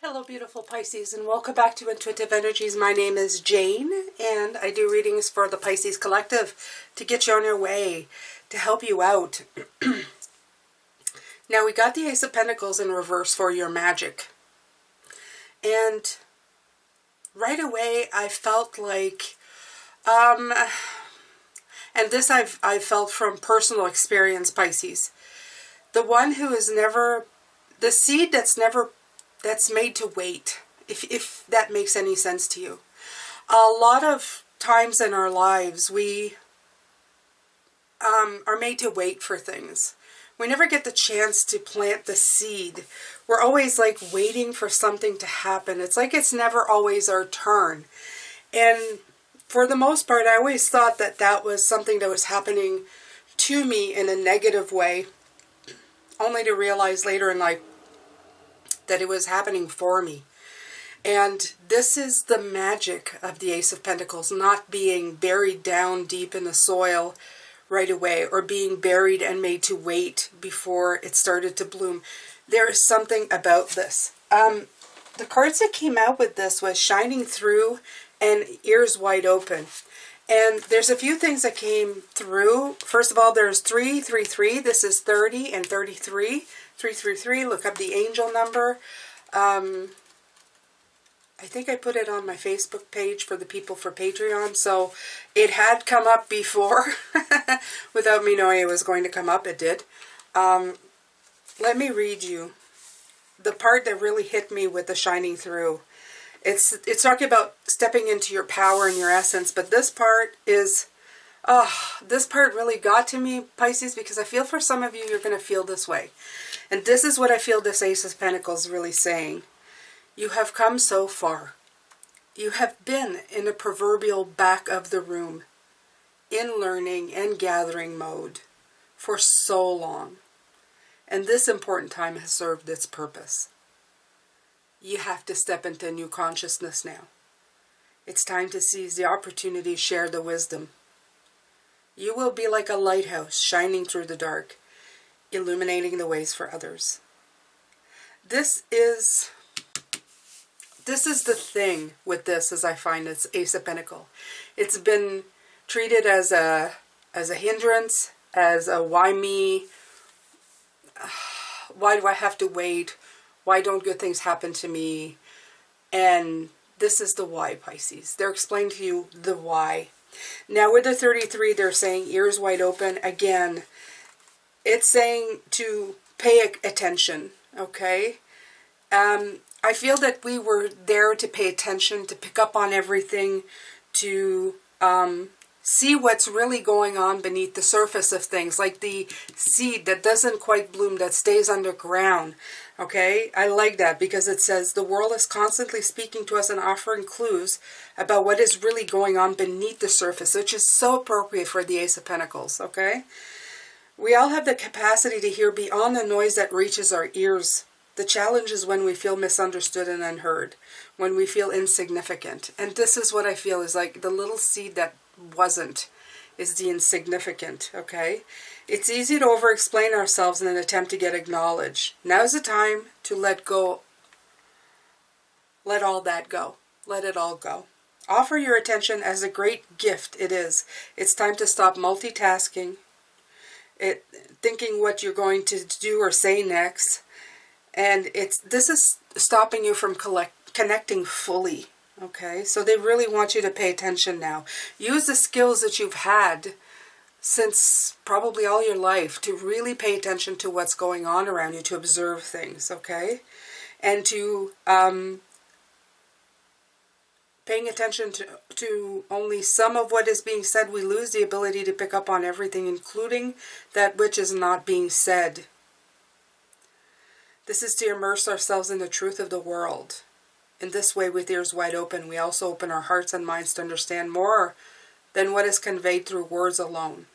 Hello beautiful Pisces, and welcome back to Intuitive Energies. My name is Jane and I do readings for the Pisces Collective to get you on your way, to help you out. Now we got the Ace of Pentacles in reverse for your magic, and right away I felt like and this I've felt from personal experience, Pisces. The one who is never, the seed that's made to wait, if that makes any sense to you. A lot of times in our lives, we are made to wait for things. We never get the chance to plant the seed. We're always like waiting for something to happen. It's like it's never always our turn. And for the most part, I always thought that that was something that was happening to me in a negative way, only to realize later in life that it was happening for me. And this is the magic of the Ace of Pentacles, not being buried down deep in the soil right away, or being buried and made to wait before it started to bloom. There is something about this. The cards that came out with this was Shining Through and Ears Wide Open. And there's a few things that came through. First of all, there's 333. This is 30 and 33. 333, look up the angel number. I think I put it on my Facebook page for the people for Patreon, so it had come up before. Without me knowing it was going to come up, it did. Let me read you the part that really hit me with the Shining Through. It's talking about stepping into your power and your essence, but this part is, this part really got to me, Pisces, because I feel for some of you, you're going to feel this way. And this is what I feel this Ace of Pentacles really saying. You have come so far. You have been in a proverbial back of the room, in learning and gathering mode for so long. And this important time has served its purpose. You have to step into a new consciousness now. It's time to seize the opportunity, share the wisdom. You will be like a lighthouse shining through the dark, illuminating the ways for others. This is the thing with this, as I find it's Ace of Pentacles. It's been treated as a hindrance, as a why me, why do I have to wait, why don't good things happen to me? And this is the why, Pisces. They're explaining to you the why. Now with the 33, they're saying ears wide open. Again, it's saying to pay attention, okay? I feel that we were there to pay attention, to pick up on everything, to see what's really going on beneath the surface of things, like the seed that doesn't quite bloom, that stays underground, okay? I like that because it says the world is constantly speaking to us and offering clues about what is really going on beneath the surface, which is so appropriate for the Ace of Pentacles, okay? We all have the capacity to hear beyond the noise that reaches our ears. The challenge is when we feel misunderstood and unheard, when we feel insignificant. And this is what I feel is like the little seed that wasn't, is the insignificant, okay? It's easy to over-explain ourselves in an attempt to get acknowledged. Now's the time to let go. Let all that go. Let it all go. Offer your attention as a great gift it is. It's time to stop multitasking, thinking what you're going to do or say next. And this is stopping you from connecting fully, okay? So they really want you to pay attention now. Use the skills that you've had since probably all your life to really pay attention to what's going on around you, to observe things, okay? And to Paying attention to only some of what is being said, we lose the ability to pick up on everything, including that which is not being said. This is to immerse ourselves in the truth of the world. In this way, with ears wide open, we also open our hearts and minds to understand more than what is conveyed through words alone.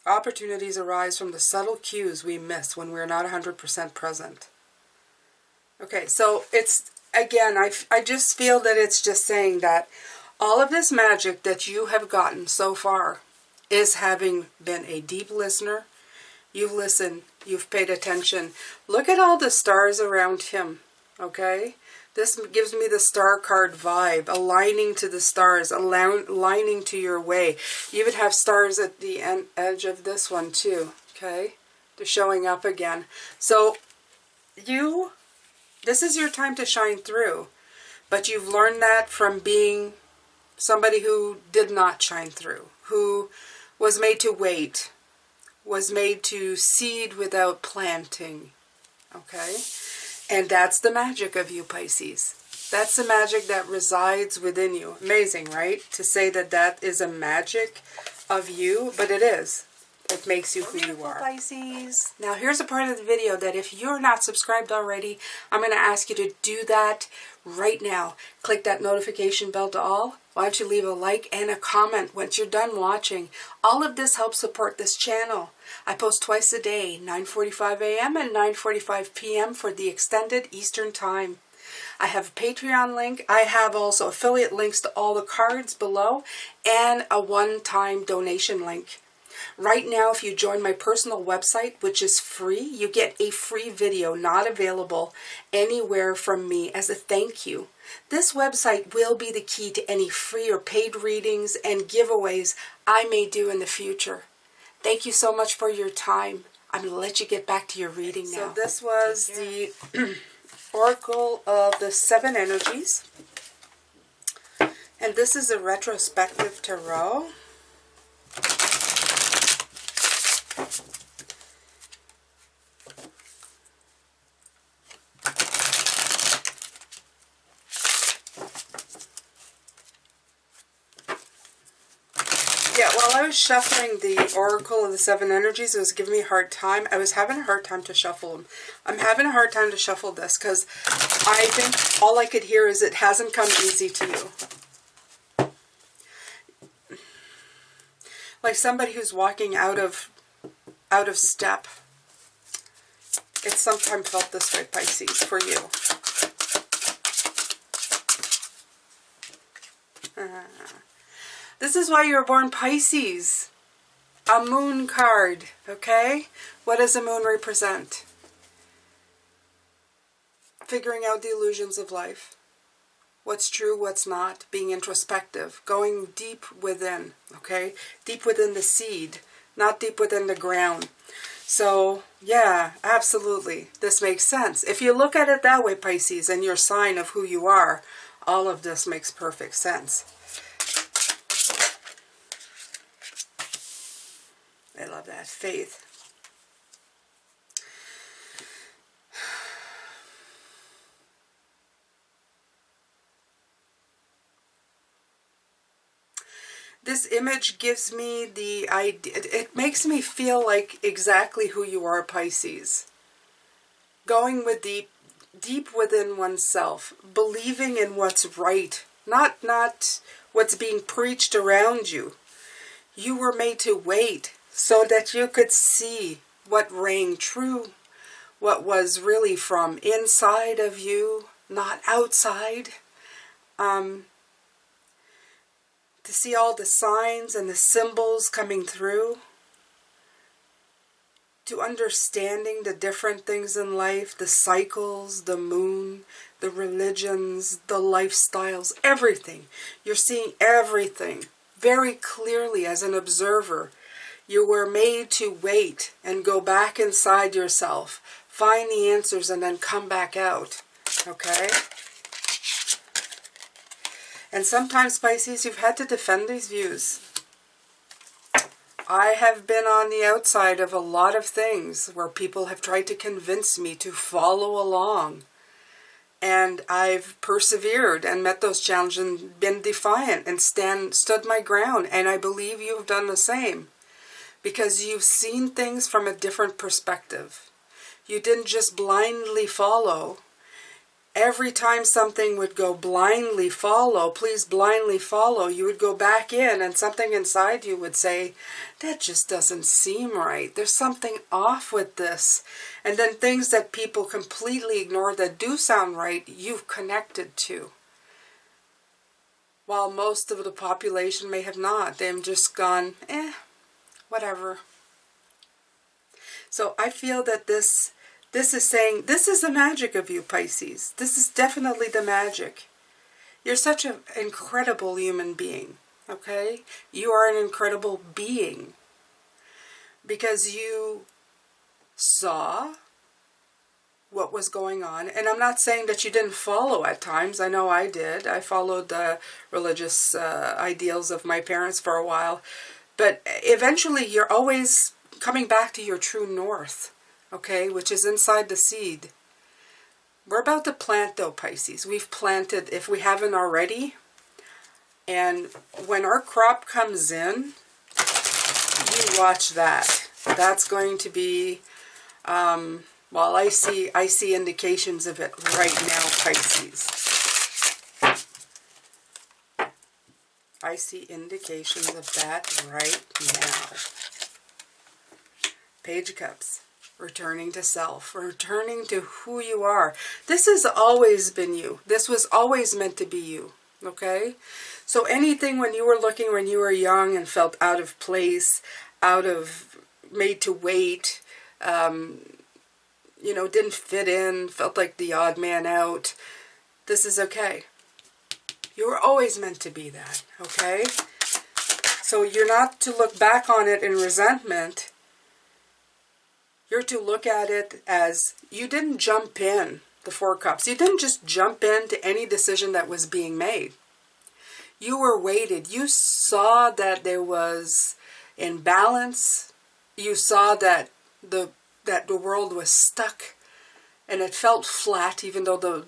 Opportunities arise from the subtle cues we miss when we're not 100% present. Okay, so it's, again, I just feel that it's just saying that all of this magic that you have gotten so far is having been a deep listener. You've listened, you've paid attention. Look at all the stars around him, okay? This gives me the star card vibe, aligning to the stars, aligning to your way. You even have stars at the edge of this one too, okay? They're showing up again. So this is your time to shine through. But you've learned that from being somebody who did not shine through, who was made to wait, was made to seed without planting, okay? And that's the magic of you, Pisces. That's the magic that resides within you. Amazing, right? To say that that is a magic of you, but it is. It makes you who you are. Pisces. Now, here's a part of the video that if you're not subscribed already, I'm going to ask you to do that right now. Click that notification bell to all. Why don't you leave a like and a comment once you're done watching? All of this helps support this channel. I post twice a day, 9:45 a.m. and 9:45 p.m. for the extended Eastern time. I have a Patreon link. I have also affiliate links to all the cards below and a one-time donation link. Right now, if you join my personal website, which is free, you get a free video not available anywhere from me as a thank you. This website will be the key to any free or paid readings and giveaways I may do in the future. Thank you so much for your time. I'm going to let you get back to your reading now. So this was the Oracle of the Seven Energies. And this is a retrospective tarot. Yeah, while I was shuffling the Oracle of the Seven Energies, it was giving me a hard time. I was having a hard time to shuffle them. I'm having a hard time to shuffle this because I think all I could hear is it hasn't come easy to you. Like somebody who's walking out of step. It's sometimes felt this way, Pisces, for you. This is why you were born, Pisces. A moon card, okay? What does the moon represent? Figuring out the illusions of life. What's true, what's not. Being introspective. Going deep within, okay? Deep within the seed, not deep within the ground. So, yeah, absolutely. This makes sense. If you look at it that way, Pisces, and your sign of who you are, all of this makes perfect sense. I love that. Faith. This image gives me the idea, it makes me feel like exactly who you are, Pisces. Going with deep within oneself, believing in what's right, not what's being preached around you. You were made to wait so that you could see what rang true, what was really from inside of you, not outside. To see all the signs and the symbols coming through. To understanding the different things in life, the cycles, the moon, the religions, the lifestyles, everything. You're seeing everything very clearly as an observer. You were made to wait and go back inside yourself, find the answers, and then come back out. Okay? And sometimes, Pisces, you've had to defend these views. I have been on the outside of a lot of things where people have tried to convince me to follow along. And I've persevered and met those challenges and been defiant and stood my ground. And I believe you've done the same, because you've seen things from a different perspective. You didn't just blindly follow. Every time something would go blindly follow, please blindly follow, you would go back in and something inside you would say, that just doesn't seem right. There's something off with this. And then things that people completely ignore that do sound right, you've connected to. While most of the population may have not. They've just gone, whatever. So I feel that this is saying, this is the magic of you, Pisces. This is definitely the magic. You're such an incredible human being, okay? You are an incredible being. Because you saw what was going on. And I'm not saying that you didn't follow at times. I know I did. I followed the religious ideals of my parents for a while. But eventually you're always coming back to your true north. Okay, which is inside the seed. We're about to plant though, Pisces. We've planted, if we haven't already. And when our crop comes in, you watch that. That's going to be, well, I see indications of it right now, Pisces. I see indications of that right now. Page of Cups. Returning to self, returning to who you are. This has always been you. This was always meant to be you, okay? So anything when you were young and felt out of place, made to wait, you know, didn't fit in, felt like the odd man out, this is okay. You were always meant to be that, okay? So you're not to look back on it in resentment. You're to look at it as you didn't jump in, the Four Cups. You didn't just jump into any decision that was being made. You were weighted. You saw that there was imbalance. You saw that the world was stuck and it felt flat, even though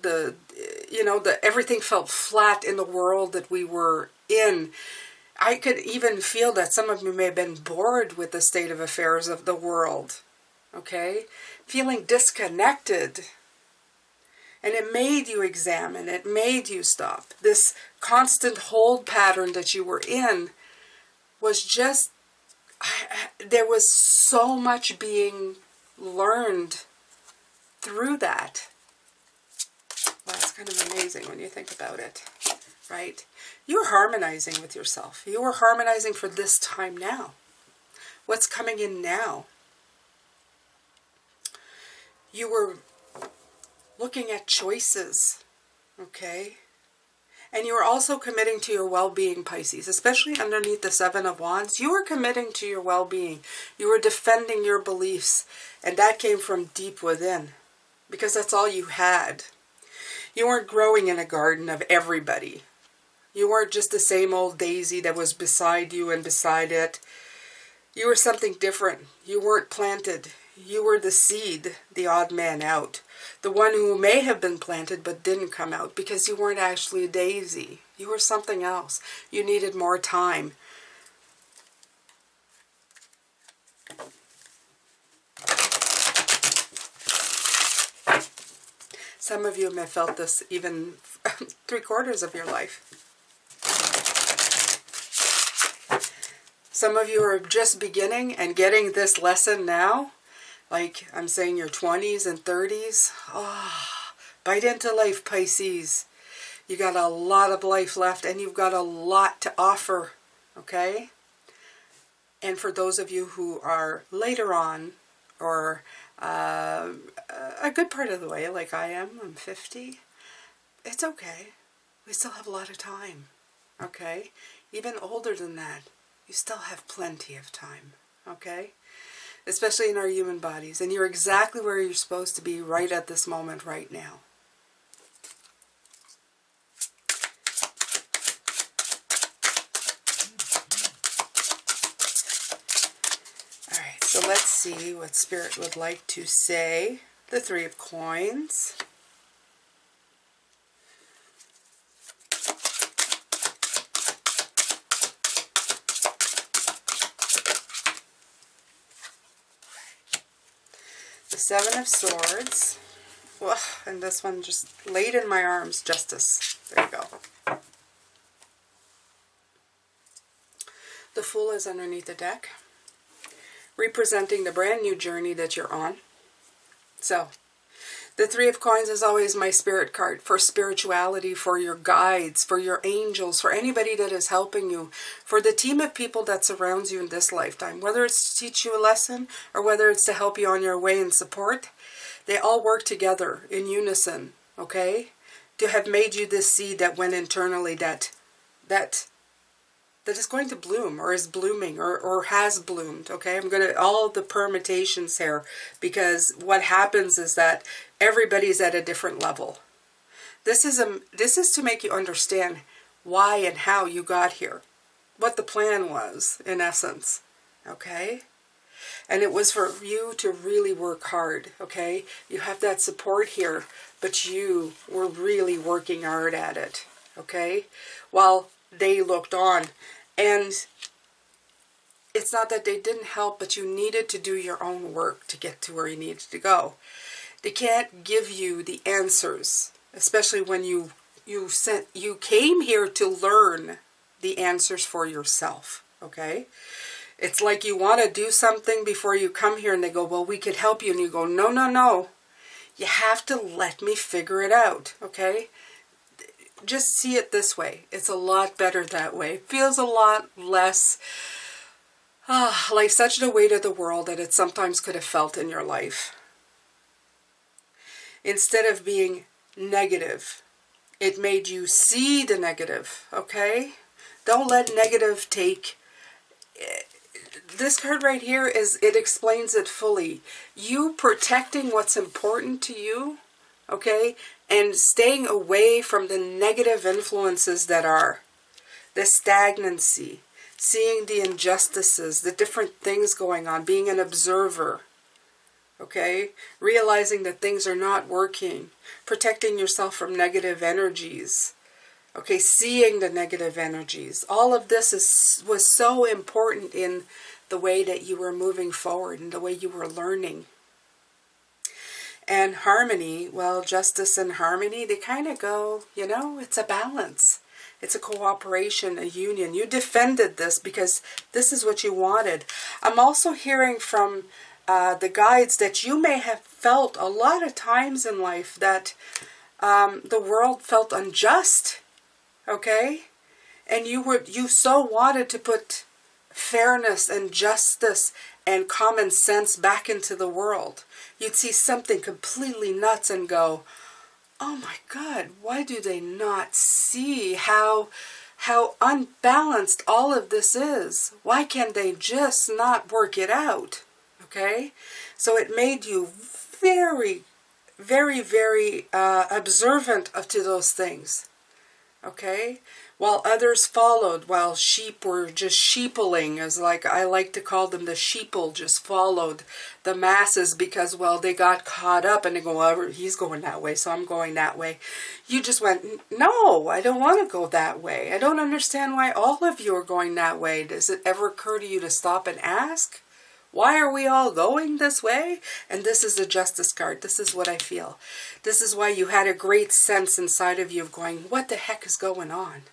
everything felt flat in the world that we were in. I could even feel that some of you may have been bored with the state of affairs of the world. Okay, feeling disconnected, and it made you examine, it made you stop. This constant hold pattern that you were in was just, there was so much being learned through that. Well, it's kind of amazing when you think about it, right? You were harmonizing with yourself. You were harmonizing for this time now. What's coming in now? You were looking at choices, okay? And you were also committing to your well-being, Pisces, especially underneath the Seven of Wands. You were committing to your well-being. You were defending your beliefs, and that came from deep within, because that's all you had. You weren't growing in a garden of everybody. You weren't just the same old daisy that was beside you and beside it. You were something different. You weren't planted. You were the seed, the odd man out. The one who may have been planted but didn't come out because you weren't actually a daisy. You were something else. You needed more time. Some of you may have felt this even 3/4 of your life. Some of you are just beginning and getting this lesson now. Like I'm saying, your 20s and 30s. Oh, bite into life, Pisces. You got a lot of life left and you've got a lot to offer, okay? And for those of you who are later on, or a good part of the way, like I am, I'm 50, it's okay. We still have a lot of time, okay? Even older than that, you still have plenty of time, okay? Especially in our human bodies. And you're exactly where you're supposed to be right at this moment, right now. Alright, so let's see what Spirit would like to say. The Three of Coins. Seven of Swords. Ugh, and this one just laid in my arms. Justice. There you go. The Fool is underneath the deck, representing the brand new journey that you're on. So, the Three of Coins is always my spirit card for spirituality, for your guides, for your angels, for anybody that is helping you, for the team of people that surrounds you in this lifetime. Whether it's to teach you a lesson or whether it's to help you on your way and support, they all work together in unison, okay? To have made you this seed that went internally that is going to bloom or is blooming or has bloomed, okay? I'm going to, all the permutations here, because what happens is that everybody's at a different level. This is to make you understand why and how you got here, what the plan was, in essence, okay? And it was for you to really work hard, okay? You have that support here, but you were really working hard at it, okay? While they looked on. And it's not that they didn't help, but you needed to do your own work to get to where you needed to go. They can't give you the answers, especially when you came here to learn the answers for yourself, okay? It's like you want to do something before you come here and they go, well, we could help you. And you go, no, no, no. You have to let me figure it out, okay? Just see it this way. It's a lot better that way. It feels a lot less like such the weight of the world that it sometimes could have felt in your life. Instead of being negative, it made you see the negative, okay? Don't let negative take... This card right here, it explains it fully. You protecting what's important to you, okay? And staying away from the negative influences that are the stagnancy, seeing the injustices, the different things going on, being an observer, okay? Realizing that things are not working, protecting yourself from negative energies, okay? Seeing the negative energies. All of this was so important in the way that you were moving forward and the way you were learning. And harmony, well, justice and harmony, they kind of go, you know, it's a balance. It's a cooperation, a union. You defended this because this is what you wanted. I'm also hearing from the guides that you may have felt a lot of times in life that the world felt unjust, okay? And you so wanted to put fairness and justice and common sense back into the world. You'd see something completely nuts and go, oh my God, why do they not see how unbalanced all of this is? Why can't they just not work it out? Okay? So it made you very, very, very observant to those things. Okay? While others followed, while sheep were just sheepling, as like I like to call them, the sheeple just followed the masses because, well, they got caught up and they go, well, he's going that way, so I'm going that way. You just went, no, I don't want to go that way. I don't understand why all of you are going that way. Does it ever occur to you to stop and ask? Why are we all going this way? And this is the Justice card. This is what I feel. This is why you had a great sense inside of you of going, what the heck is going on?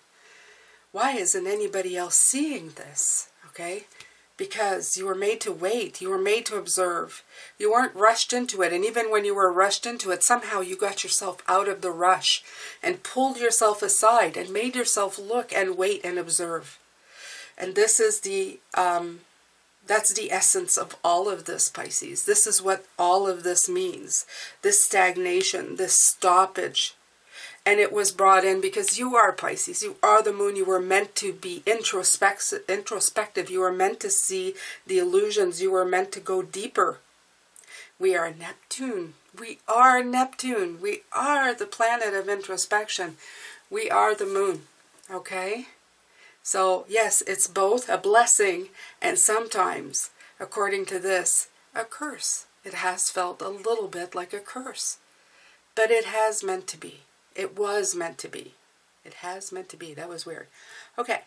Why isn't anybody else seeing this? Okay? Because you were made to wait. You were made to observe. You weren't rushed into it. And even when you were rushed into it, somehow you got yourself out of the rush and pulled yourself aside and made yourself look and wait and observe. And this is that's the essence of all of this, Pisces. This is what all of this means. This stagnation, this stoppage. And it was brought in because you are Pisces. You are the moon. You were meant to be introspective. You were meant to see the illusions. You were meant to go deeper. We are Neptune. We are Neptune. We are the planet of introspection. We are the moon. Okay? So, yes, it's both a blessing and sometimes, according to this, a curse. It has felt a little bit like a curse. But it has meant to be. It was meant to be. It has meant to be. That was weird. Okay.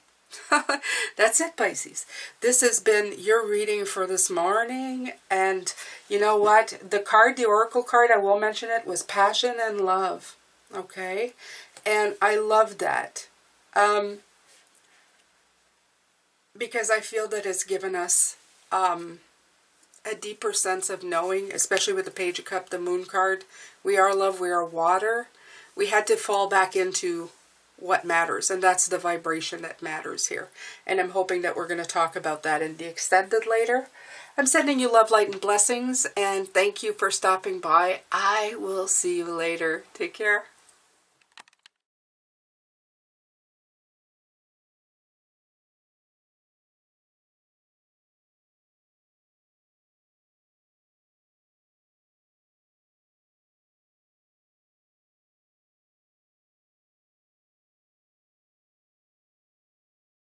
That's it, Pisces. This has been your reading for this morning. And you know what? The oracle card, I will mention it, was passion and love. Okay? And I love that. Because I feel that it's given us a deeper sense of knowing, especially with the Page of Cups, the Moon card. We are love, we are water. We had to fall back into what matters, and that's the vibration that matters here. And I'm hoping that we're going to talk about that in the extended later. I'm sending you love, light, and blessings, and thank you for stopping by. I will see you later. Take care.